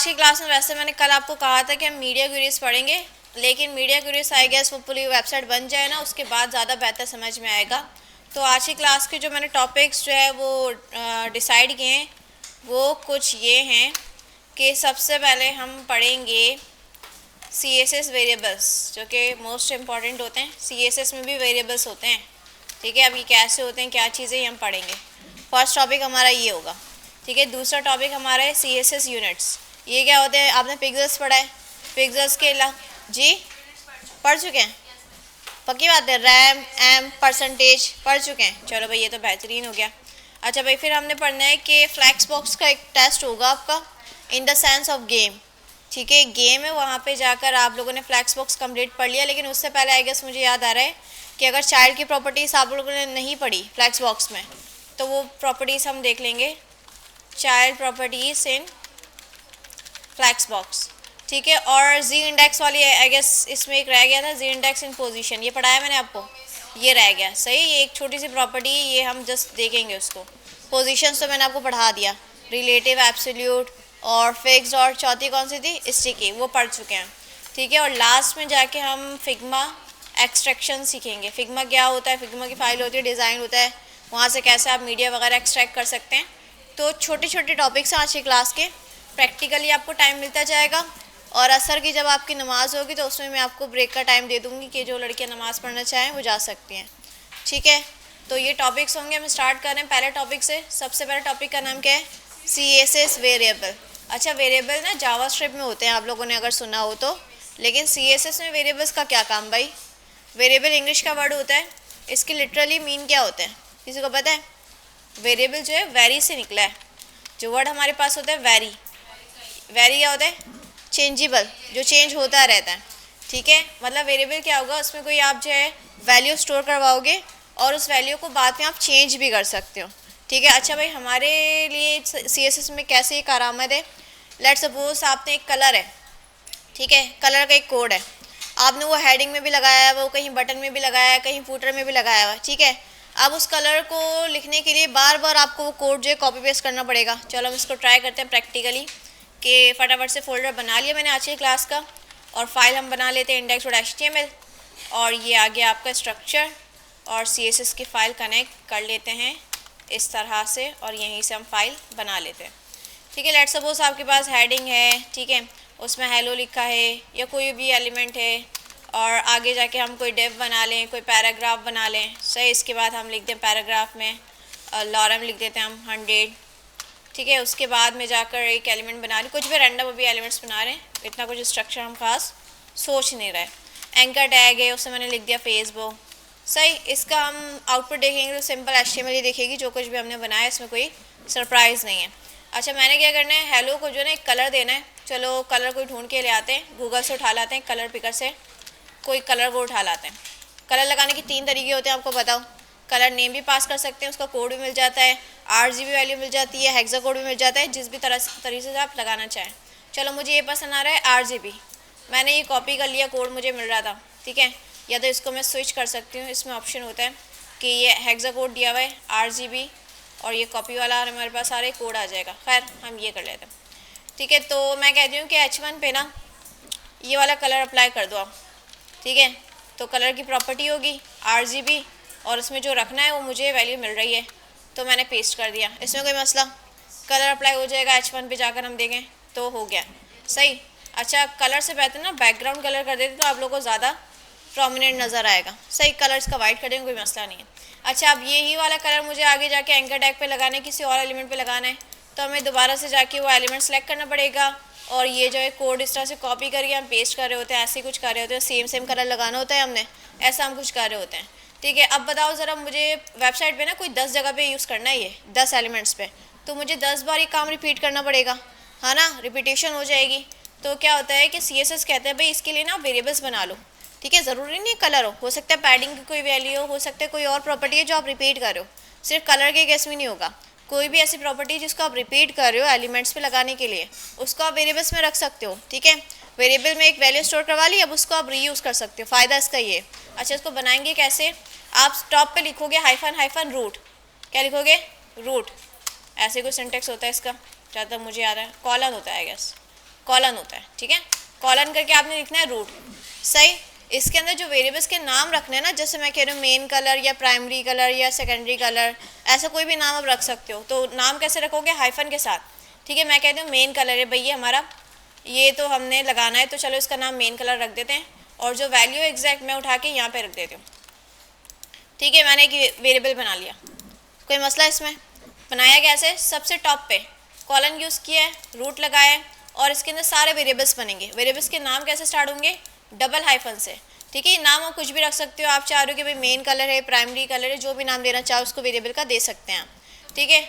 आज की क्लास में वैसे मैंने कल आपको कहा था कि हम मीडिया क्वेरीज पढ़ेंगे, लेकिन मीडिया क्वेरीज आई गेस वो पूरी वेबसाइट बन जाए ना, उसके बाद ज़्यादा बेहतर समझ में आएगा। तो आज की क्लास के जो मैंने टॉपिक्स जो है वो डिसाइड किए हैं वो कुछ ये हैं कि सबसे पहले हम पढ़ेंगे CSS वेरिएबल्स, जो कि मोस्ट इम्पॉर्टेंट होते हैं। CSS में भी वेरिएबल्स होते हैं, ठीक है। अब ये कैसे होते हैं, क्या चीज़ें ये हम पढ़ेंगे। फर्स्ट टॉपिक हमारा ये होगा, ठीक है। दूसरा टॉपिक हमारा है CSS यूनिट्स। ये क्या होते हैं, आपने पिक्सेल्स पढ़ा है। पिक्सेल्स के जी पढ़ चुके हैं, पक्की बात है। रैम एम परसेंटेज पढ़ चुके हैं, चलो भाई ये तो बेहतरीन हो गया। अच्छा भाई, फिर हमने पढ़ना है कि फ्लैक्स बॉक्स का एक टेस्ट होगा आपका in the sense of game, ठीक है। गेम है, वहाँ पे जाकर आप लोगों ने फ्लैक्स बॉक्स कंप्लीट पढ़ लिया, लेकिन उससे पहले आई गेस मुझे याद आ रहा है कि अगर चाइल्ड की प्रॉपर्टीज़ आप लोगों ने नहीं पढ़ी फ्लैक्स बॉक्स में, तो वो प्रॉपर्टीज़ हम देख लेंगे, चाइल्ड प्रॉपर्टीज़ इन फ्लैक्स बॉक्स, ठीक है। और जी इंडेक्स वाली आई गेस इसमें एक रह गया था, जी इंडेक्स इन पोजीशन, ये पढ़ाया मैंने आपको, ये रह गया सही। ये एक छोटी सी प्रॉपर्टी है, ये हम जस्ट देखेंगे उसको। पोजीशंस तो मैंने आपको पढ़ा दिया, रिलेटिव, एब्सोल्यूट और फिक्स्ड, और चौथी कौन सी थी, स्टिकी, वो पढ़ चुके हैं, ठीक है। और लास्ट में जाके हम फिग्मा एक्सट्रैक्शन सीखेंगे। फिग्मा क्या होता है, फिग्मा की फाइल होती है, डिज़ाइन होता है, वहाँ से कैसे आप मीडिया वगैरह एक्सट्रैक्ट कर सकते हैं। तो छोटे छोटे टॉपिक्स हैं आज की क्लास के। प्रैक्टिकली आपको टाइम मिलता जाएगा, और असर की जब आपकी नमाज़ होगी तो उसमें मैं आपको ब्रेक का टाइम दे दूँगी कि जो लड़कियाँ नमाज़ पढ़ना चाहें वो जा सकती हैं, ठीक है। तो ये टॉपिक्स होंगे, हम स्टार्ट कर रहे हैं पहले टॉपिक से। सबसे पहले टॉपिक का नाम क्या है, CSS वेरिएबल। अच्छा, वेरिएबल ना जावास्क्रिप्ट में होते हैं, आप लोगों ने अगर सुना हो तो, लेकिन CSS में वेरिएबल्स का क्या काम भाई। वेरिएबल इंग्लिश का वर्ड होता है, इसकी लिटरली मीन क्या होते हैं, किसी को पता है। वेरिएबल जो है वेरी से निकला है, जो वर्ड हमारे पास होता है वेरी। वेरी क्या होता है, चेंजेबल, जो चेंज होता रहता है, ठीक है। मतलब वेरिएबल क्या होगा, उसमें कोई आप जो है वैल्यू स्टोर करवाओगे और उस वैल्यू को बाद में आप चेंज भी कर सकते हो, ठीक है। अच्छा भाई, हमारे लिए CSS में कैसे ये कारआमद है। लेट सपोज आपने एक कलर है, ठीक है, कलर का एक कोड है, आपने वो हेडिंग में भी लगाया है, वो कहीं बटन में भी लगाया है, कहीं फूटर में भी लगाया हुआ है, ठीक है। अब उस कलर को लिखने के लिए बार बार आपको वो कोड जो है कॉपी पेस्ट करना पड़ेगा। चलो हम इसको ट्राई करते हैं प्रैक्टिकली, कि फटाफट से फोल्डर बना लिया मैंने आज की क्लास का, और फाइल हम बना लेते हैं index.html, और ये आ गया आपका स्ट्रक्चर, और CSS की फ़ाइल कनेक्ट कर लेते हैं इस तरह से, और यहीं से हम फाइल बना लेते हैं, ठीक है। लेट सपोज आपके पास हेडिंग है, ठीक है, उसमें हेलो लिखा है या कोई भी एलिमेंट है, और आगे जाके हम कोई डिव बना लें, कोई पैराग्राफ बना लें, सही। इसके बाद हम लिख दें पैराग्राफ में लॉरम लिख देते हैं हम 100, ठीक है। उसके बाद में जाकर एक एलिमेंट बना लें, कुछ भी रैंडम अभी एलिमेंट्स बना रहे हैं, इतना कुछ स्ट्रक्चर हम खास सोच नहीं रहे। एंकर टैग है, उससे मैंने लिख दिया फेसबुक, सही। इसका हम आउटपुट देखेंगे तो सिंपल HTML ही देखेगी, जो कुछ भी हमने बनाया इसमें कोई सरप्राइज़ नहीं है। अच्छा, मैंने क्या करना है, हेलो को जो है ना एक कलर देना है। चलो कलर कोई ढूंढ के ले आते हैं, गूगल से उठा लाते हैं, कलर पिकर से कोई कलर को उठा लाते हैं। कलर लगाने के 3 तरीके होते हैं, आपको बताओ। कलर नेम भी पास कर सकते हैं, उसका कोड भी मिल जाता है, RGB वैल्यू मिल जाती है, हेक्सा कोड भी मिल जाता है, जिस भी तरीके से आप लगाना चाहें। चलो मुझे ये पसंद आ रहा है RGB, मैंने ये कॉपी कर लिया, कोड मुझे मिल रहा था, ठीक है। या तो इसको मैं स्विच कर सकती हूँ, इसमें ऑप्शन होता है कि ये हेक्सा कोड दिया हुआ है RGB, और ये कॉपी वाला हमारे पास सारे कोड आ जाएगा। खैर हम ये कर लेते हैं, ठीक है। तो मैं कहती हूँ कि H1 पे ना ये वाला कलर अप्लाई कर दो आप, ठीक है। तो कलर की प्रॉपर्टी होगी RGB, और इसमें जो रखना है वो मुझे वैल्यू मिल रही है, तो मैंने पेस्ट कर दिया, इसमें कोई मसला। कलर अप्लाई हो जाएगा, H1 पे जाकर हम देखें तो हो गया, सही। अच्छा, कलर से बेहतर ना बैकग्राउंड कलर कर देते तो आप लोगों को ज़्यादा प्रोमिनेंट नज़र आएगा, सही। कलर इसका वाइट कर देंगे, कोई मसला नहीं है। अच्छा, अब यही वाला कलर मुझे आगे जाके एंकर टैग पे लगाना है, किसी और एलिमेंट पे लगाना है, तो हमें दोबारा से जाके वो एलिमेंट सेलेक्ट करना पड़ेगा, और ये जो है कोड इस तरह से कॉपी करके हम पेस्ट कर रहे होते हैं, ऐसे कुछ कर रहे होते हैं, सेम कलर लगाना होता है हमने, ऐसा हम कुछ कर रहे होते हैं, ठीक है। अब बताओ ज़रा, मुझे वेबसाइट पे ना कोई 10 जगह पे यूज़ करना है, ये 10 एलिमेंट्स पे, तो मुझे 10 बार ये काम रिपीट करना पड़ेगा, है ना, रिपीटेशन हो जाएगी। तो क्या होता है कि CSS कहते हैं भाई इसके लिए ना वेरिएबल्स बना लो, ठीक है। ज़रूरी नहीं कलर हो सकता है पैडिंग की कोई वैल्यू हो सकता है कोई और प्रॉपर्टी है जो आप रिपीट कर रहे हो, सिर्फ कलर के केस में नहीं होगा, कोई भी ऐसी प्रॉपर्टी जिसको आप रिपीट कर रहे हो एलिमेंट्स पे लगाने के लिए, उसको आप वेरिएबल्स में रख सकते हो, ठीक है। वेरिएबल में एक वैल्यू स्टोर करवा ली, अब उसको आप रीयूज़ कर सकते हो, फ़ायदा इसका ये। अच्छा, इसको बनाएंगे कैसे, आप टॉप पे लिखोगे हाइफन रूट, क्या लिखोगे, रूट, ऐसे कोई सिंटेक्स होता है इसका, ज़्यादा मुझे आ रहा है, कॉलन होता है गैस, कॉलन होता है, ठीक है। कॉलन करके आपने लिखना है रूट, सही। इसके अंदर जो वेरिएबल्स के नाम रखने हैं ना, जैसे मैं कह रही हूँ मेन कलर या प्राइमरी कलर या सेकेंडरी कलर, ऐसा कोई भी नाम आप रख सकते हो। तो नाम कैसे रखोगे? हाइफन के साथ, ठीक है। मैं कहती हूँ मेन कलर है भैया हमारा, ये तो हमने लगाना है, तो चलो इसका नाम मेन कलर रख देते हैं। और जो वैल्यू एग्जैक्ट मैं उठा के यहाँ पे रख देती हूँ, ठीक है। मैंने एक वेरिएबल बना लिया, कोई मसला इसमें? बनाया कैसे? सबसे टॉप पे कॉलन यूज़ किया है, रूट लगाया है, और इसके अंदर सारे वेरिएबल्स बनेंगे। वेरिएबल्स के नाम कैसे स्टार्ट होंगे? डबल हाइफन से, ठीक है। नाम आप कुछ भी रख सकते हो, आप चाह रहे हो कि भाई मेन कलर है, प्राइमरी कलर है, जो भी नाम देना चाहो उसको वेरिएबल का दे सकते हैं आप, ठीक है।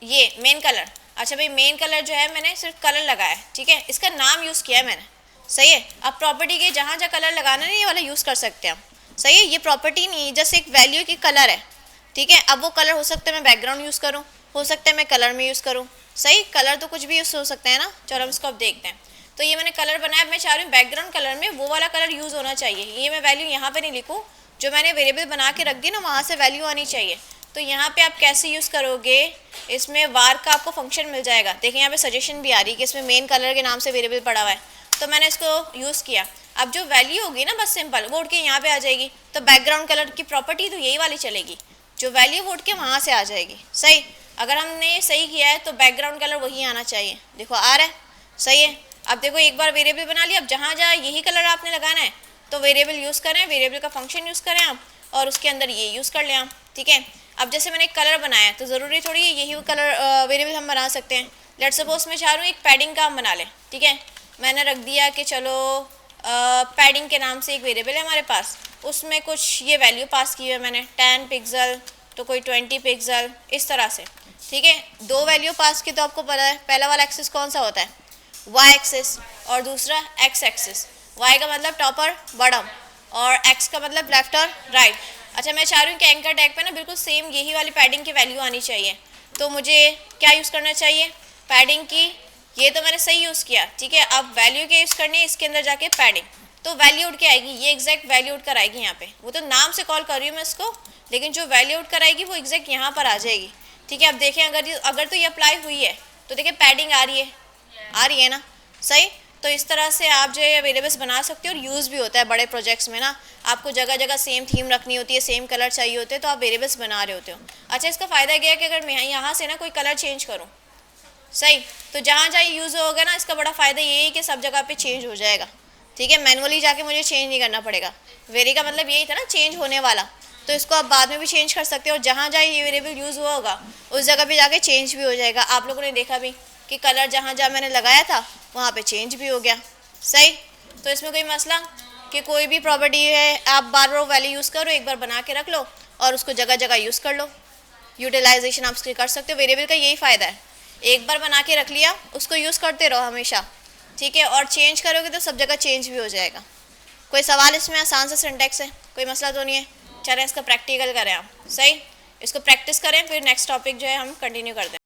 ये मेन कलर, अच्छा भाई मेन कलर जो है मैंने सिर्फ कलर लगाया है, ठीक है। इसका नाम यूज़ किया है मैंने, सही है। अब प्रॉपर्टी के जहाँ जहाँ कलर लगाना है ये वाला यूज़ कर सकते हैं हम, सही है। ये प्रॉपर्टी नहीं है, जैसे एक वैल्यू की कलर है, ठीक है। अब वो कलर हो सकता है मैं बैकग्राउंड यूज़ करूँ, हो सकता है मैं कलर में यूज़ करूँ, सही। कलर तो कुछ भी यूज़ हो सकता है ना। चलो हम इसको अब देखते हैं। तो ये मैंने कलर बनाया, मैं चाह रही हूँ बैकग्राउंड कलर में वो वाला कलर यूज़ होना चाहिए। ये मैं वैल्यू यहाँ पे नहीं लिखूँ, जो मैंने वेरिएबल बना के रख दी ना वहाँ से वैल्यू आनी चाहिए। तो यहाँ पे आप कैसे यूज़ करोगे? इसमें वार का आपको फंक्शन मिल जाएगा। देखिए यहाँ पे सजेशन भी आ रही है कि इसमें मेन कलर के नाम से वेरिएबल पड़ा हुआ है, तो मैंने इसको यूज़ किया। अब जो वैल्यू होगी ना, बस सिंपल वो उठ के यहाँ पे आ जाएगी। तो बैकग्राउंड कलर की प्रॉपर्टी तो यही वाली चलेगी, जो वैल्यू वो उठ के वहाँ से आ जाएगी, सही। अगर हमने सही किया है तो बैकग्राउंड कलर वही आना चाहिए, देखो आ रहा है, सही है। अब देखो एक बार वेरिएबल बना लिया, अब जहाँ जहाँ यही कलर आपने लगाना है तो वेरिएबल यूज़ करें, वेरिएबल का फंक्शन यूज़ करें आप, और उसके अंदर ये यूज़ कर लें आप, ठीक है। अब जैसे मैंने एक कलर बनाया है तो ज़रूरी थोड़ी है यही कलर वेरिएबल हम बना सकते हैं। लेट्स सपोज मैं चाह रहा हूँ एक पैडिंग का हम बना लें, ठीक है। मैंने रख दिया कि चलो पैडिंग के नाम से एक वेरिएबल है हमारे पास, उसमें कुछ ये वैल्यू पास की है मैंने 10 पिक्सल, तो कोई 20 पिक्सल, इस तरह से, ठीक है। दो वैल्यू पास की तो आपको पता है पहला वाला एक्सिस कौन सा होता है? वाई एक्सिस, और दूसरा एक्स एक्सिस। वाई का मतलब टॉप और बॉटम, और एक्स का मतलब लेफ्ट और राइट। अच्छा मैं चाह रही हूँ कि एंकर टैग पे ना बिल्कुल सेम यही वाली पैडिंग की वैल्यू आनी चाहिए, तो मुझे क्या यूज़ करना चाहिए? पैडिंग की। ये तो मैंने सही यूज़ किया, ठीक है। अब वैल्यू क्या यूज़ करनी है? इसके अंदर जाके पैडिंग, तो वैल्यू उठ के आएगी, ये एग्जैक्ट वैल्यू उठ कर आएगी यहाँ पे। वो तो नाम से कॉल कर रही हूँ मैं इसको, लेकिन जो वैल्यू उठ कर आएगी वो एग्जैक्ट यहाँ पर आ जाएगी, ठीक है। अब देखें अगर तो ये अप्लाई हुई है तो देखिए पैडिंग आ रही है ना, सही। तो इस तरह से आप जो है वेरिएबल्स बना सकते हो, और यूज़ भी होता है बड़े प्रोजेक्ट्स में ना। आपको जगह जगह सेम थीम रखनी होती है, सेम कलर चाहिए होते हैं, तो आप वेरिएबल्स बना रहे होते हो। अच्छा इसका फ़ायदा क्या है कि अगर मैं यहाँ से ना कोई कलर चेंज करूँ, सही, तो जहाँ जहाँ यूज़ होगा ना इसका बड़ा फ़ायदा ये है कि सब जगह पे चेंज हो जाएगा, ठीक है। मैनुअली जाके मुझे चेंज नहीं करना पड़ेगा। वेरी का मतलब यही था ना, चेंज होने वाला, तो इसको आप बाद में भी चेंज कर सकते हो, और जहाँ जहाँ ये वेरिएबल यूज़ हुआ होगा उस जगह पे जाके चेंज भी हो जाएगा। आप लोगों ने देखा भी कि कलर जहाँ जहाँ मैंने लगाया था वहाँ पे चेंज भी हो गया, सही। तो इसमें कोई मसला कि कोई भी प्रॉपर्टी है आप बार बार वैल्यू यूज़ करो, एक बार बना के रख लो और उसको जगह जगह यूज़ कर लो, यूटिलाइजेशन आप उसकी कर सकते हो। वेरिएबल का यही फ़ायदा है, एक बार बना के रख लिया उसको यूज़ करते रहो हमेशा, ठीक है। और चेंज करोगे तो सब जगह चेंज भी हो जाएगा। कोई सवाल इसमें? आसान सा सिंटैक्स है, कोई मसला तो नहीं है। चलें इसका प्रैक्टिकल करें आप, सही। इसको प्रैक्टिस करें, फिर नेक्स्ट टॉपिक जो है हम कंटिन्यू करते हैं।